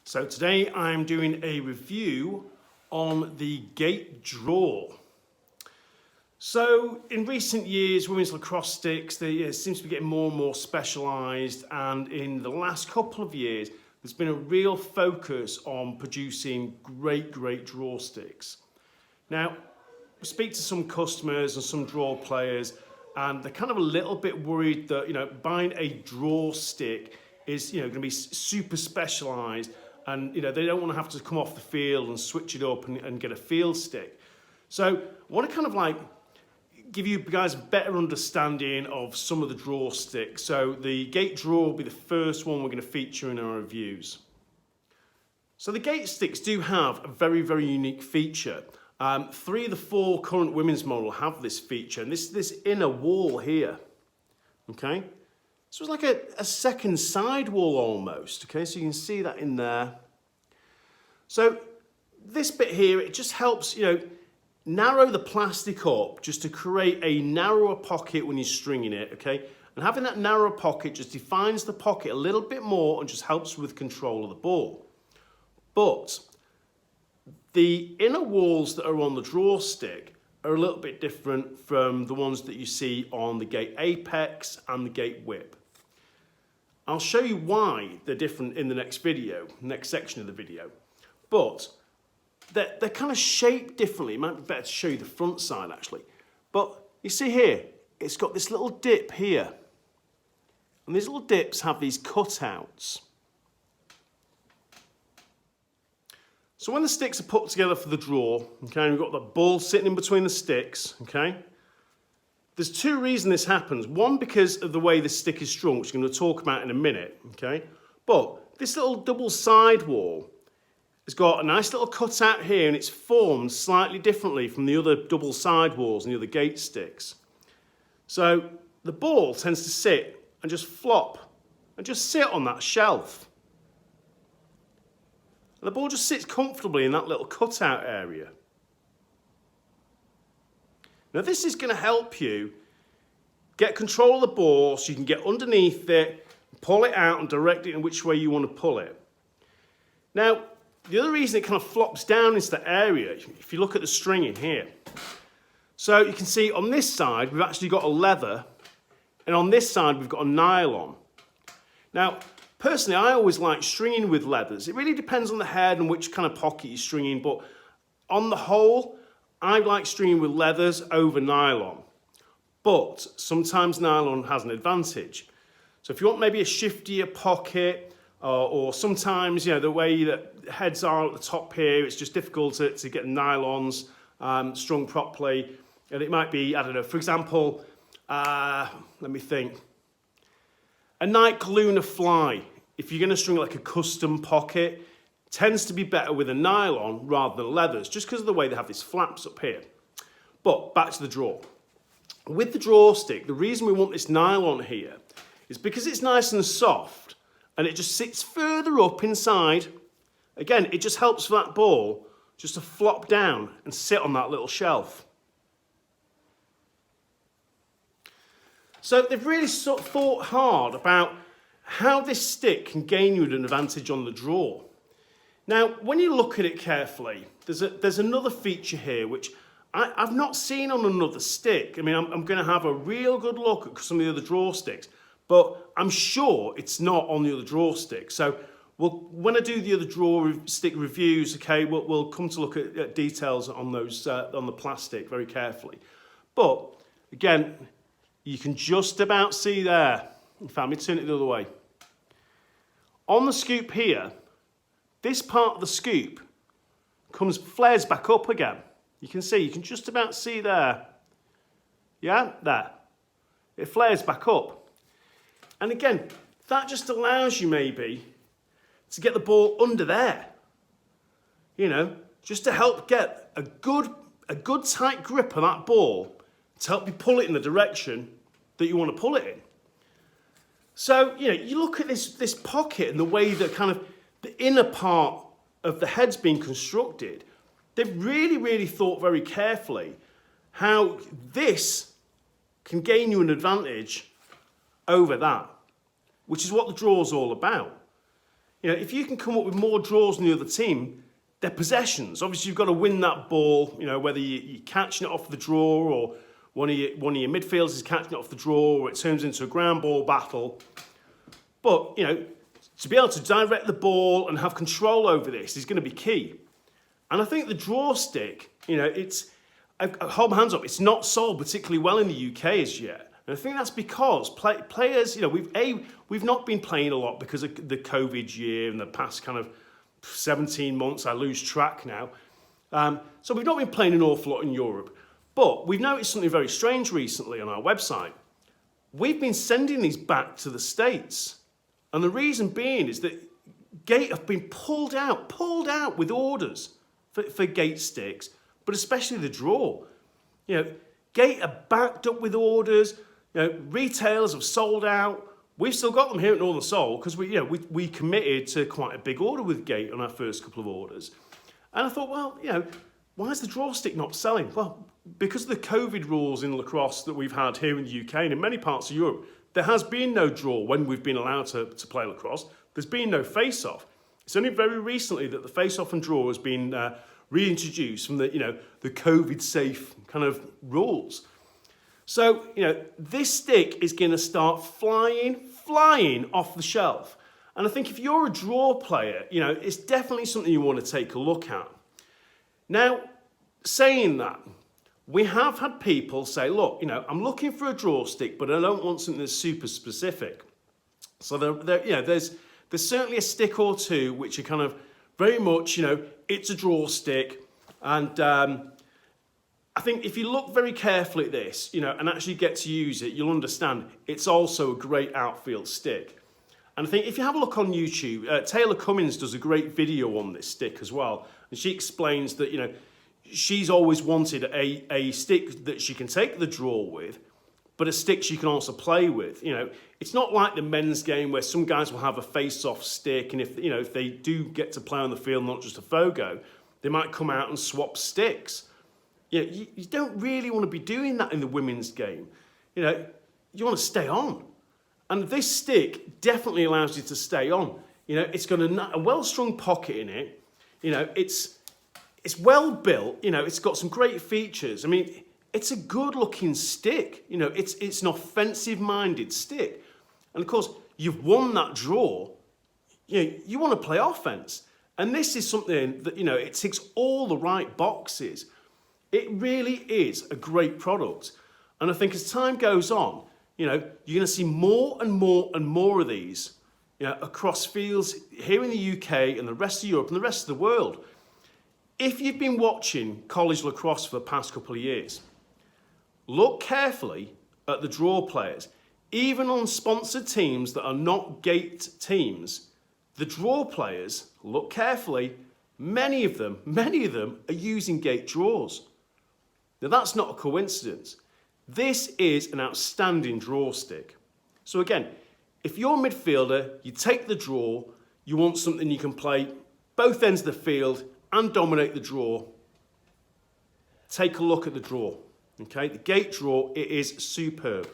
So today I'm doing a review on the Gait Draw. So in recent years, women's lacrosse sticks, they seem to be getting more and more specialised, and in the last couple of years, there's been a real focus on producing great draw sticks. Now, we speak to some customers and some draw players, and they're kind of a little bit worried that, buying a draw stick is, going to be super specialised, and, they don't want to have to come off the field and switch it up and get a field stick. So I want to kind of give you guys a better understanding of some of the draw sticks. So the Gait Draw will be the first one we're going to feature in our reviews. So the Gait sticks do have a very unique feature. 3 of the 4 current women's model have this feature, and this inner wall here, okay? So it's like a second sidewall almost, okay? So you can see that in there. So this bit here, it just helps, narrow the plastic up just to create a narrower pocket when you're stringing it, okay? And having that narrower pocket just defines the pocket a little bit more and just helps with control of the ball. But the inner walls that are on the draw stick are a little bit different from the ones that you see on the Gait Apex and the Gait Whip. I'll show you why they're different in the next section of the video. But they're kind of shaped differently. It might be better to show you the front side actually. But you see here, it's got this little dip here. And these little dips have these cutouts. So when the sticks are put together for the draw, okay, we've got the ball sitting in between the sticks, okay? There's 2 reasons this happens. One, because of the way the stick is strung, which we're going to talk about in a minute, okay? But this little double sidewall has got a nice little cutout here, and it's formed slightly differently from the other double sidewalls and the other Gait sticks. So the ball tends to sit and just flop and just sit on that shelf. And the ball just sits comfortably in that little cutout area. Now this is going to help you get control of the ball so you can get underneath it, pull it out and direct it in which way you want to pull it. Now, the other reason it kind of flops down into the area, if you look at the stringing here. So you can see on this side, we've actually got a leather, and on this side, we've got a nylon. Now, personally, I always like stringing with leathers. It really depends on the head and which kind of pocket you're stringing, but on the whole, I like stringing with leathers over nylon. But sometimes nylon has an advantage. So if you want maybe a shiftier pocket, or sometimes, the way that heads are at the top here, it's just difficult to get nylons strung properly. And it might be, I don't know, for example, let me think. A Nike Lunar Fly, if you're going to string like a custom pocket, tends to be better with a nylon rather than leathers, just because of the way they have these flaps up here. But back to the draw. With the draw stick, the reason we want this nylon here is because it's nice and soft, and it just sits further up inside. Again, it just helps for that ball just to flop down and sit on that little shelf. So they've really sort of thought hard about how this stick can gain you an advantage on the draw. Now, when you look at it carefully, there's another feature here which I've not seen on another stick. I mean, I'm going to have a real good look at some of the other draw sticks, but I'm sure it's not on the other draw stick. So when I do the other draw stick reviews, okay, we'll come to look at details on those on the plastic very carefully. But again, you can just about see there. In fact, let me turn it the other way. On the scoop here, this part of the scoop flares back up again. You can just about see there. Yeah, there. It flares back up. And again, that just allows you maybe to get the ball under there. Just to help get a good tight grip of that ball to help you pull it in the direction that you want to pull it in. So, you look at this pocket and the way that kind of the inner part of the head's been constructed. They've really thought very carefully how this can gain you an advantage over that, which is what the draw's all about. if you can come up with more draws than the other team, they're possessions. Obviously, you've got to win that ball, whether you're catching it off the draw or one of your midfielders is catching it off the draw or it turns into a ground ball battle. But, to be able to direct the ball and have control over this is going to be key. And I think the draw stick, I hold my hands up, it's not sold particularly well in the UK as yet. And I think that's because players, we've not been playing a lot because of the COVID year and the past kind of 17 months. I lose track now. So we've not been playing an awful lot in Europe. But we've noticed something very strange recently on our website. We've been sending these back to the States. And the reason being is that Gait have been pulled out with orders for Gait sticks, but especially the draw. Gait are backed up with orders. Retailers have sold out. We've still got them here at Northern Soul because we committed to quite a big order with Gait on our first couple of orders. And I thought, well, why is the draw stick not selling? Well, because of the COVID rules in lacrosse that we've had here in the UK and in many parts of Europe, there has been no draw when we've been allowed to play lacrosse. There's been no face-off. It's only very recently that the face-off and draw has been reintroduced from the COVID-safe kind of rules. So, this stick is going to start flying off the shelf. And I think if you're a draw player, it's definitely something you want to take a look at. Now, saying that, we have had people say, look, I'm looking for a draw stick, but I don't want something that's super specific. So there's certainly a stick or two which are kind of very much, it's a draw stick. And I think if you look very carefully at this, and actually get to use it, you'll understand it's also a great outfield stick. And I think if you have a look on YouTube, Taylor Cummins does a great video on this stick as well. And she explains that, she's always wanted a stick that she can take the draw with, but a stick she can also play with. It's not like the men's game where some guys will have a face-off stick, and if they do get to play on the field, not just a fogo, they might come out and swap sticks. You don't really want to be doing that in the women's game. You want to stay on. And this stick definitely allows you to stay on. It's got a well-strung pocket in it. It's well built. It's got some great features. I mean, it's a good-looking stick. It's an offensive-minded stick. And of course, you've won that draw. You want to play offense. And this is something that, it ticks all the right boxes. It really is a great product. And I think as time goes on, you're going to see more and more and more of these, across fields here in the UK and the rest of Europe and the rest of the world. If you've been watching college lacrosse for the past couple of years, look carefully at the draw players. Even on sponsored teams that are not Gait teams, the draw players, look carefully, many of them are using Gait draws. Now that's not a coincidence. This is an outstanding draw stick. So again, if you're a midfielder, you take the draw, you want something you can play both ends of the field and dominate the draw, take a look at the draw. Okay, the Gait Draw, it is superb.